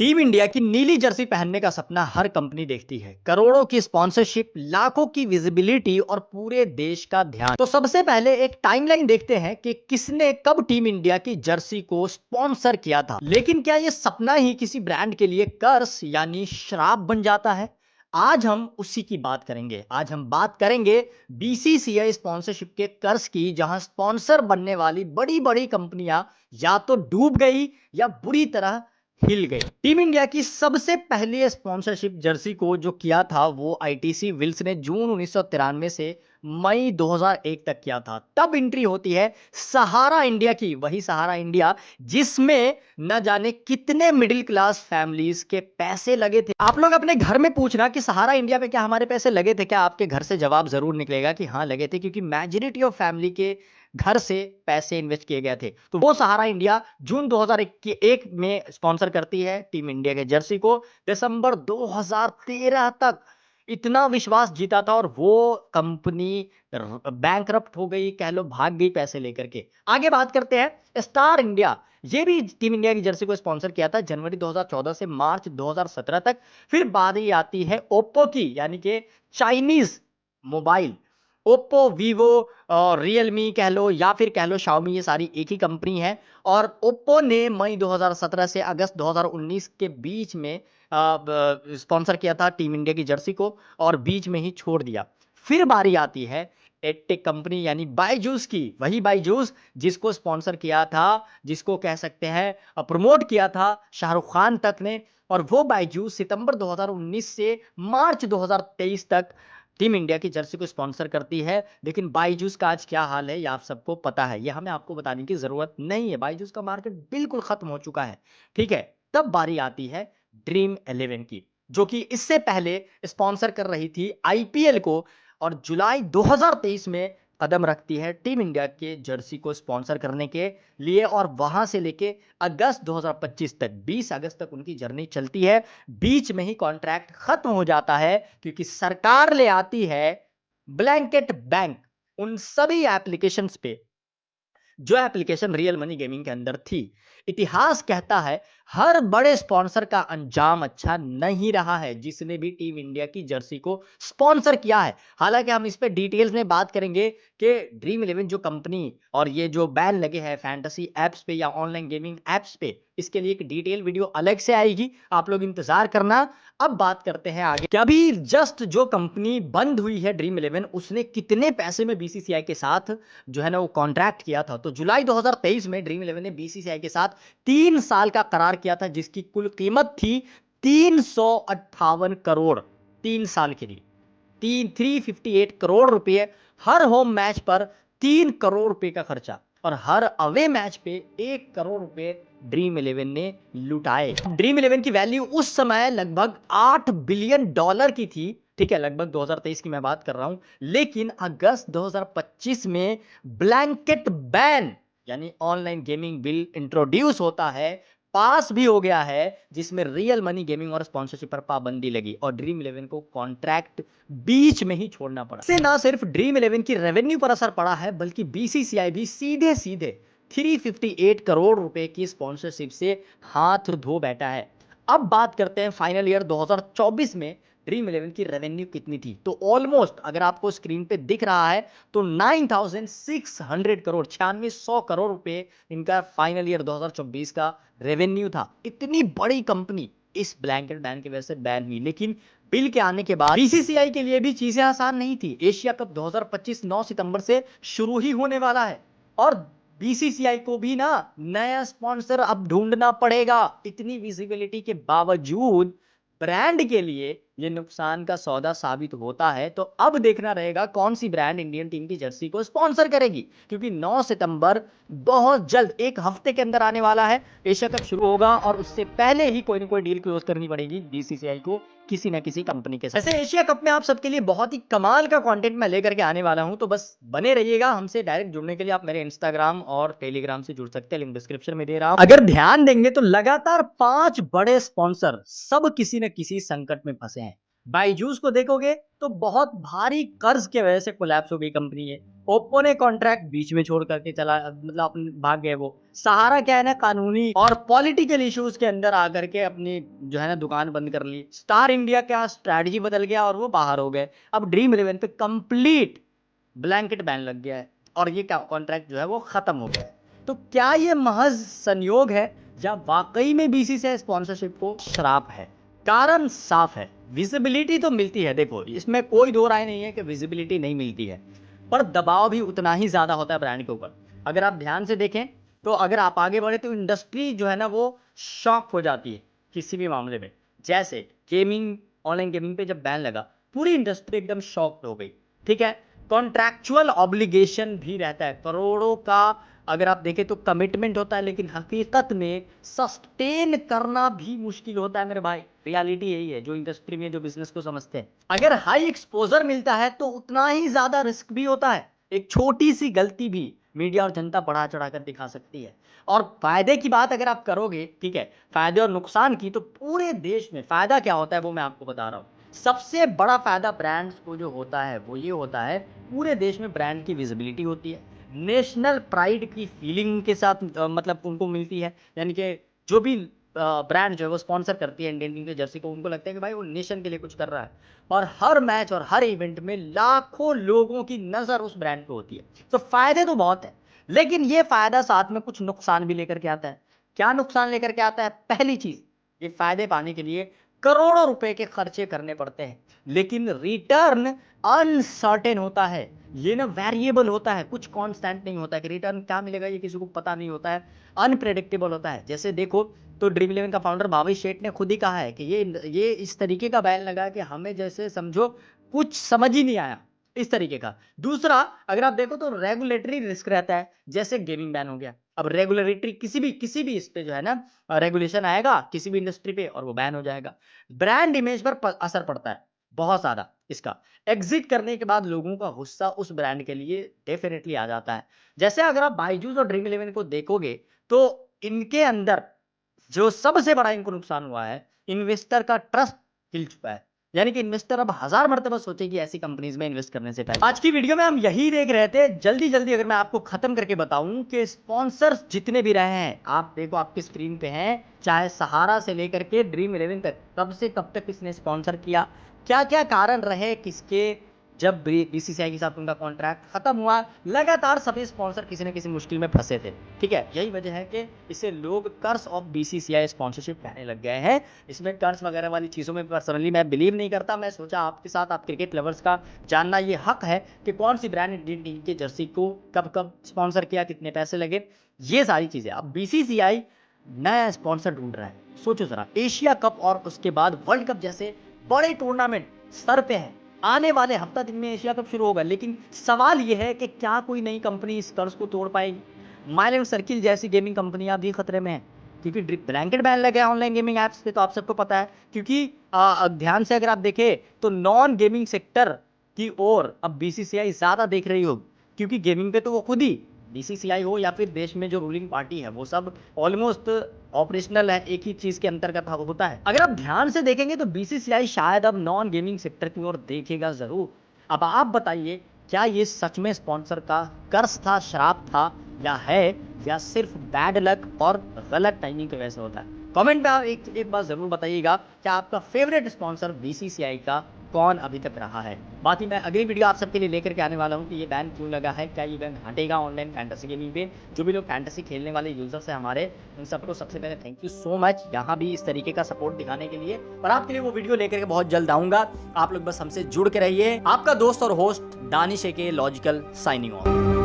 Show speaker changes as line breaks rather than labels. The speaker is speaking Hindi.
टीम इंडिया की नीली जर्सी पहनने का सपना हर कंपनी देखती है। करोड़ों की स्पॉन्सरशिप, लाखों की विजिबिलिटी और पूरे देश का ध्यान। तो सबसे पहले एक टाइमलाइन देखते हैं कि किसने कब टीम इंडिया की जर्सी को स्पॉन्सर किया था। लेकिन क्या यह सपना ही किसी ब्रांड के लिए कर्ज यानी श्राप बन जाता है? आज हम उसी की बात करेंगे। आज हम बात करेंगे बीसीसीआई स्पॉन्सरशिप के कर्ज की, जहां स्पॉन्सर बनने वाली बड़ी बड़ी कंपनियां या तो डूब गई या बुरी तरह हिल गई। टीम इंडिया की सबसे पहली स्पॉन्सरशिप जर्सी को जो किया था वो आईटीसी विल्स ने जून 1993 से मई 2001 तक किया था। तब एंट्री होती है सहारा इंडिया की, वही सहारा इंडिया जिसमें न जाने कितने मिडिल क्लास फैमिलीज के पैसे लगे थे। आप लोग अपने घर में पूछना कि सहारा इंडिया पे क्या हमारे पैसे लगे थे क्या, आपके घर से जवाब जरूर निकलेगा कि हाँ लगे थे, क्योंकि मेजॉरिटी ऑफ फैमिली के घर से पैसे इन्वेस्ट किए गए थे। तो वो सहारा इंडिया जून 2001 में स्पॉन्सर करती है टीम इंडिया के जर्सी को। दिसंबर 2013 तक इतना विश्वास जीता था और वो कंपनी बैंकरप्ट हो गई, कह लो भाग गई पैसे लेकर के। आगे बात करते हैं स्टार इंडिया। ये भी टीम इंडिया की जर्सी को स्पॉन्सर किया था जनवरी 2014 से मार्च 2017 तक। फिर बारी आती है ओप्पो की, यानी कि चाइनीज मोबाइल। ओप्पो, वीवो और रियलमी कह लो या फिर कह लो शाओमी, ये सारी एक ही कंपनी है। और ओप्पो ने मई 2017 से अगस्त 2019 के बीच में स्पॉन्सर किया था टीम इंडिया की जर्सी को और बीच में ही छोड़ दिया। फिर बारी आती है एडटेक कंपनी यानी बायजूस की। वही बायजूस जिसको स्पॉन्सर किया था, जिसको कह सकते हैं प्रमोट किया था शाहरुख खान तक ने। और वो बायजूस सितंबर 2019 से मार्च 2023 तक टीम इंडिया की जर्सी को स्पॉन्सर करती है। लेकिन बायजूस का आज क्या हाल है ये आप सबको पता है, ये हमें आपको बताने की जरूरत नहीं है। बायजूस का मार्केट बिल्कुल खत्म हो चुका है। ठीक है, तब बारी आती है ड्रीम 11 की, जो कि इससे पहले स्पॉन्सर कर रही थी आईपीएल को और जुलाई 2023 में कदम रखती है टीम इंडिया के जर्सी को स्पॉन्सर करने के लिए। और वहां से लेके अगस्त 2025 तक, 20 अगस्त तक उनकी जर्नी चलती है। बीच में ही कॉन्ट्रैक्ट खत्म हो जाता है क्योंकि सरकार ले आती है ब्लैंकेट बैंक उन सभी एप्लीकेशंस पे जो एप्लीकेशन रियल मनी गेमिंग के अंदर थी। इतिहास कहता है हर बड़े स्पॉन्सर का अंजाम अच्छा नहीं रहा है, जिसने भी टीम इंडिया की जर्सी को स्पॉन्सर किया है। हालांकि हम इस पे डिटेल्स में बात करेंगे कि ड्रीम 11 जो कंपनी और ये जो बैन लगे हैं फैंटेसी एप्स पे या ऑनलाइन गेमिंग एप्स पे, इसके लिए एक डिटेल वीडियो अलग से आएगी, आप लोग इंतजार करना। अब बात करते हैं आगे कि अभी जस्ट जो कंपनी बंद हुई है ड्रीम 11, उसने कितने पैसे में बीसीसीआई के साथ जो है ना वो कॉन्ट्रैक्ट किया था। तो जुलाई 2023 में ड्रीम 11 ने बीसीसीआई के साथ 3 साल का करार किया था, जिसकी कुल कीमत थी 358 करोड़। 3 साल के लिए 358 करोड़ रुपए। हर होम मैच पर 3 करोड़ रुपए का खर्चा और हर अवे मैच पे 1 करोड़ रुपए ड्रीम 11 ने लुटाए। ड्रीम 11 की वैल्यू उस समय लगभग $8 बिलियन की थी। ठीक है, लगभग 2023 की मैं बात कर रहा हूं। लेकिन अगस्त 2025 में ब्लैंकेट बैन यानी ऑनलाइन गेमिंग बिल इंट्रोड्यूस होता है, पास भी हो गया है, जिसमें रियल मनी गेमिंग और स्पॉन्सरशिप पर पाबंदी लगी और ड्रीम 11 को कॉन्ट्रैक्ट बीच में ही छोड़ना पड़ा। इससे ना सिर्फ ड्रीम 11 की रेवेन्यू पर असर पड़ा है, बल्कि बीसीसीआई भी सीधे सीधे 358 करोड़ रुपए की स्पॉन्सरशिप से हाथ धो बैठा है। अब बात करते हैं फाइनल ईयर 2024 में ड्रीम 11 की रेवेन्यू कितनी थी। तो ऑलमोस्ट अगर आपको स्क्रीन पे दिख रहा है तो 9600 करोड़, 9600 करोड़ रुपए इनका फाइनल ईयर 2024 का रेवेन्यू था। इतनी बड़ी कंपनी इस ब्लैंकेट बैन की वजह से बैन हुई। लेकिन बिल के आने के बाद बीसीसीआई के लिए भी चीजें आसान नहीं थी। एशिया कप 2025 9 सितंबर से शुरू ही होने वाला है और बीसीसीआई को भी ना नया स्पॉन्सर अब ढूंढना पड़ेगा। इतनी विजिबिलिटी के बावजूद ब्रांड के लिए ये नुकसान का सौदा साबित होता है। तो अब देखना रहेगा कौन सी ब्रांड इंडियन टीम की जर्सी को स्पॉन्सर करेगी, क्योंकि 9 सितंबर बहुत जल्द, एक हफ्ते के अंदर आने वाला है। एशिया कप शुरू होगा और उससे पहले ही कोई ना कोई डील क्लोज करनी पड़ेगी बीसीसीआई को किसी ना किसी कंपनी के साथ। ऐसे एशिया कप में आप सबके लिए बहुत ही कमाल का कंटेंट मैं लेकर के आने वाला हूं, तो बस बने रहिएगा। हमसे डायरेक्ट जुड़ने के लिए आप मेरे इंस्टाग्राम और टेलीग्राम से जुड़ सकते हैं, लिंक डिस्क्रिप्शन में दे रहा हूं। अगर ध्यान देंगे तो लगातार 5 बड़े स्पॉन्सर सब किसी न किसी संकट में फंसे हैं। बायजूस को देखोगे तो बहुत भारी कर्ज के वजह से कोलैप्स हो गई कंपनी है। ओप्पो ने कॉन्ट्रैक्ट बीच में छोड़ करके चला, मतलब अपने भाग गए वो। सहारा क्या है ना, कानूनी और पॉलिटिकल इश्यूज के अंदर आकर के अपनी जो है ना दुकान बंद कर ली। स्टार इंडिया का स्ट्रैटेजी बदल गया और वो बाहर हो गए। अब ड्रीम इलेवन पे कंप्लीट ब्लैंकेट बैन लग गया है और ये कॉन्ट्रैक्ट जो है वो खत्म हो गया है। तो क्या ये महज संयोग है या वाकई में बीसीसीआई स्पॉन्सरशिप को श्राप है? कारण साफ है, विजिबिलिटी तो मिलती है। देखो, इसमें कोई दो राय नहीं है कि विजिबिलिटी नहीं मिलती है, पर दबाव भी उतना ही ज्यादा होता है ब्रांड के ऊपर। अगर आप ध्यान से देखें तो अगर आप आगे बढ़े तो इंडस्ट्री जो है ना वो शॉक हो जाती है किसी भी मामले में। जैसे गेमिंग, ऑनलाइन गेमिंग पे जब बैन लगा, पूरी इंडस्ट्री एकदम शॉक्ड हो गई। ठीक है, कॉन्ट्रैक्चुअल ऑब्लिगेशन भी रहता है, करोड़ों का अगर आप देखें तो कमिटमेंट होता है, लेकिन हकीकत में सस्टेन करना भी मुश्किल होता है मेरे भाई। रियलिटी यही है, जो इंडस्ट्री में जो बिजनेस को समझते हैं। अगर हाई एक्सपोजर मिलता है तो उतना ही ज्यादा रिस्क भी होता है। एक छोटी सी गलती भी मीडिया और जनता बढ़ा चढ़ा कर दिखा सकती है। और फायदे की बात अगर आप करोगे, ठीक है, फायदे और नुकसान की, तो पूरे देश में फायदा क्या होता है वो मैं आपको बता रहा हूँ। सबसे बड़ा फायदा ब्रांड्स को जो होता है वो ये होता है, पूरे देश में ब्रांड की विजिबिलिटी होती है, नेशनल प्राइड की फीलिंग के साथ मतलब उनको मिलती है। यानी कि जो भी ब्रांड जो है वो स्पॉन्सर करती है इंडियन टीम के जर्सी को, उनको लगता है कि भाई वो नेशन के लिए कुछ कर रहा है। और हर मैच और हर इवेंट में लाखों लोगों की नजर उस ब्रांड पे होती है। तो फायदे तो बहुत है, लेकिन ये फायदा साथ में कुछ नुकसान भी लेकर के आता है। क्या नुकसान लेकर के आता है? पहली चीज, ये फायदे पाने के लिए करोड़ों रुपए के खर्चे करने पड़ते हैं, लेकिन रिटर्न अनसर्टेन होता है। ये ना वेरिएबल होता है, कुछ कांस्टेंट नहीं होता है कि रिटर्न क्या मिलेगा ये किसी को पता नहीं होता है, अनप्रेडिक्टेबल होता है। जैसे देखो तो ड्रीम इलेवन का फाउंडर भावेश शेठ ने खुद ही कहा है कि ये इस तरीके का बैन लगा कि हमें जैसे समझो कुछ समझ ही नहीं आया, इस तरीके का। दूसरा, अगर आप देखो तो रेगुलेटरी रिस्क रहता है, जैसे गेमिंग बैन हो गया। अब रेगुलेटरी किसी भी इस पे जो है ना रेगुलेशन आएगा किसी भी इंडस्ट्री पे और वो बैन हो जाएगा। ब्रांड इमेज पर असर पड़ता है बहुत ज्यादा इसका। एग्जिट करने के बाद लोगों का गुस्सा उस ब्रांड के लिए डेफिनेटली आ जाता है। जैसे अगर आप बायजूस और ड्रीम इलेवन को देखोगे तो इनके अंदर जो सबसे बड़ा इनको नुकसान हुआ है, इन्वेस्टर का ट्रस्ट हिल चुका है। यानी कि इन्वेस्टर अब 1000 मरतबा सोचेगी ऐसी कंपनीज में इन्वेस्ट करने से पहले। आज की वीडियो में हम यही देख रहे थे। जल्दी जल्दी अगर मैं आपको खत्म करके बताऊं कि स्पॉन्सर्स जितने भी रहे हैं, आप देखो आपकी स्क्रीन पे हैं, चाहे सहारा से लेकर के ड्रीम इलेवन तक, कब से कब तक किसने स्पॉन्सर किया, क्या क्या कारण रहे किसके, जब बीसीसीआई के साथ उनका कॉन्ट्रैक्ट खत्म हुआ, लगातार सभी स्पॉन्सर किसी न किसी मुश्किल में फंसे थे। ठीक है, यही वजह है कि इसे लोग कर्स ऑफ बीसीसीआई स्पॉन्सरशिप कहने लग गए हैं। इसमें कर्स वगैरह वाली चीज़ों में पर्सनली मैं बिलीव नहीं करता। मैं सोचा आपके साथ, आप क्रिकेट लवर्स का जानना ये हक है कि कौन सी ब्रांड इंडियन टीम के जर्सी को कब कब स्पॉन्सर किया, कितने पैसे लगे, ये सारी चीज़ें। अब बीसीसीआई नया स्पॉन्सर ढूंढ रहा है। सोचो जरा, एशिया कप और उसके बाद वर्ल्ड कप जैसे बड़े टूर्नामेंट सर पे है। आने वाले हफ्ता दिन में एशिया कप शुरू होगा, लेकिन सवाल यह है कि क्या कोई नई कंपनी इस कर्ज को तोड़ पाएगी। माइलेज सर्किल जैसी गेमिंग कंपनियां भी खतरे में हैं, क्योंकि ब्लैंकेट बैन लगे ऑनलाइन गेमिंग ऐप्स पे, तो आप सबको पता है। क्योंकि ध्यान से अगर आप देखें तो नॉन गेमिंग सेक्टर की ओर अब बीसीसीआई ज्यादा देख रही होगी, क्योंकि गेमिंग पे तो वो खुद ही, बीसीसीआई हो या फिर देश में जो रूलिंग पार्टी है, वो सब ऑलमोस्ट ऑपरेशनल है, एक ही चीज के अंतर्गत होता है। अगर आप ध्यान से देखेंगे तो बीसीसीआई शायद अब नॉन गेमिंग सेक्टर की ओर देखेगा जरूर। अब आप बताइए, क्या ये सच में स्पॉन्सर का कर्ज था, श्राप था, या सिर्फ बैड लक और गलत टाइमिंग की वजह से होता है? कमेंट में आप एक बात जरूर बताइएगा, क्या आपका फेवरेट स्पॉन्सर बीसीसीआई का कौन अभी तक रहा है। बाकी मैं अगली वीडियो आप सबके लिए लेकर के आने वाला हूँ कि ये बैन क्यों लगा है, क्या ये बैन हटेगा ऑनलाइन फैंटेसी गेमिंग पे। जो भी लोग फैंटेसी खेलने वाले यूजर्स हैं हमारे, उन सबको सबसे पहले थैंक यू सो मच, यहाँ भी इस तरीके का सपोर्ट दिखाने के लिए। और आपके लिए वो वीडियो लेकर के बहुत जल्द आऊंगा। आप लोग बस हमसे जुड़ के रहिए। आपका दोस्त और होस्ट दानिश के लॉजिकल साइनिंग ऑफ।